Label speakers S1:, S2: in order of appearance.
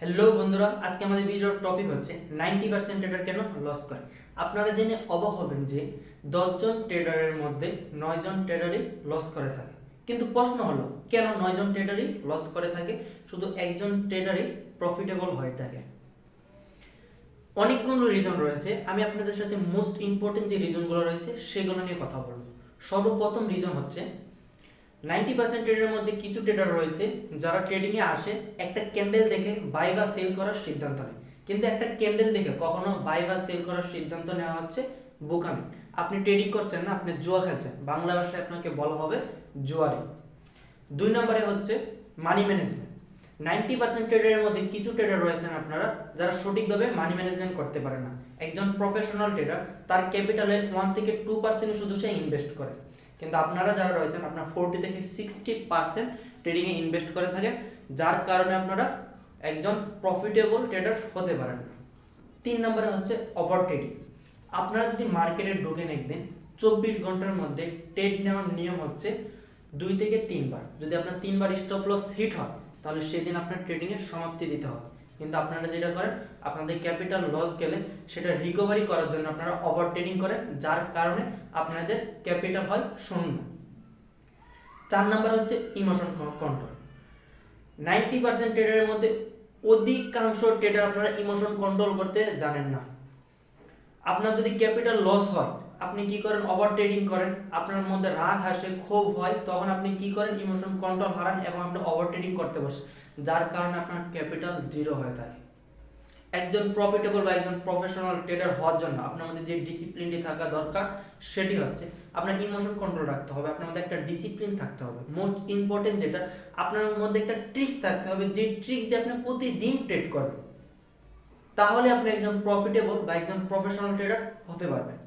S1: Hello বন্ধুরা, আজকে আমাদের ভিডিওর টপিক হচ্ছে 90% ট্রেডার কেন লস করে। আপনারা জেনে অবাক হবেন যে 10 জন ট্রেডারের মধ্যে 9 জন ট্রেডারই লস করে থাকে। কিন্তু প্রশ্ন হলো, কেন 9 জন ট্রেডারই লস করে থাকে, শুধু একজন ট্রেডারই প্রফিটেবল হয়ে থাকে? অনেকগুলো রিজন রয়েছে। আমি আপনাদের সাথে মোস্ট ইম্পর্টেন্ট যে রিজনগুলো রয়েছে সেগুলো নিয়ে কথা বলবো। সর্বপ্রথম রিজন হচ্ছে 90% ট্রেডারের মধ্যে কিছু ট্রেডার রয়েছে যারা ট্রেডিংয়ে আসে একটা ক্যান্ডেল দেখে বাই বা সেল করার সিদ্ধান্ত নেয়। কিন্তু একটা ক্যান্ডেল দেখে কখনো বাই বা সেল করার সিদ্ধান্ত নেওয়া হচ্ছে বোকামি। আপনি ট্রেডিং করছেন না, আপনি জুয়া খেলছেন, বাংলা ভাষায় আপনাকে বলা হবে জুয়ারি। 2 নম্বরে হচ্ছে মানি ম্যানেজমেন্ট। 90% ট্রেডারের মধ্যে কিছু ট্রেডার রয়েছেন আপনারা যারা সঠিকভাবে মানি ম্যানেজমেন্ট করতে পারে না। একজন প্রফেশনাল ট্রেডার তার ক্যাপিটালের 1 থেকে 2% শুধু সে ইনভেস্ট করে, কিন্তু আপনারা যারা রয়েছেন আপনার 40 থেকে 60% ট্রেডিংয়ে ইনভেস্ট করে থাকেন, যার কারণে আপনারা একজন প্রফিটেবল ট্রেডার হতে পারেন না। 3 নম্বরে হচ্ছে ওভার ট্রেডিং। আপনারা যদি মার্কেটে ঢোকেন একদিন 24 ঘন্টার মধ্যে ট্রেড নেওয়ার নিয়ম হচ্ছে 2 থেকে 3 বার। যদি আপনার 3 বার স্টপ লস হিট হয় তাহলে সেদিন আপনার ট্রেডিংয়ের সমাপ্তি দিতে হবে। কিন্তু আপনারা যেটা করেন, আপনাদের ক্যাপিটাল লস গেলে সেটা রিকভারি করার জন্য আপনারা ওভার ট্রেডিং করেন, যার কারণে আপনাদের ক্যাপিটাল হয় শূন্য। 4 নাম্বার হচ্ছে ইমোশন কন্ট্রোল। 90% ট্রেডারের মধ্যে অধিকাংশ ট্রেডার আপনারা ইমোশন কন্ট্রোল করতে জানেন না। আপনার যদি ক্যাপিটাল লস হয় আপনি কি করেন? ওভার ট্রেডিং করেন। আপনার মধ্যে রাগ আসে, ক্ষোভ হয়, তখন আপনি কি করেন? ইমোশন কন্ট্রোল হারান এবং আপনি ওভার ট্রেডিং করতে বসেন, যার কারণে আপনার ক্যাপিটাল জিরো হয়ে থাকে। একজন প্রফিটেবল বা একজন প্রফেশনাল ট্রেডার হওয়ার জন্য আপনার মধ্যে যে ডিসিপ্লিনটি থাকা দরকার সেটি হচ্ছে আপনার ইমোশন কন্ট্রোল রাখতে হবে, আপনার মধ্যে একটা ডিসিপ্লিন থাকতে হবে। মোস্ট ইম্পর্টেন্ট যেটা, আপনার মধ্যে একটা ট্রিক্স থাকতে হবে, যে ট্রিক্স দিয়ে আপনি প্রতিদিন ট্রেড করবেন, তাহলে আপনি একজন প্রফিটেবল বা একজন প্রফেশনাল ট্রেডার হতে পারবেন।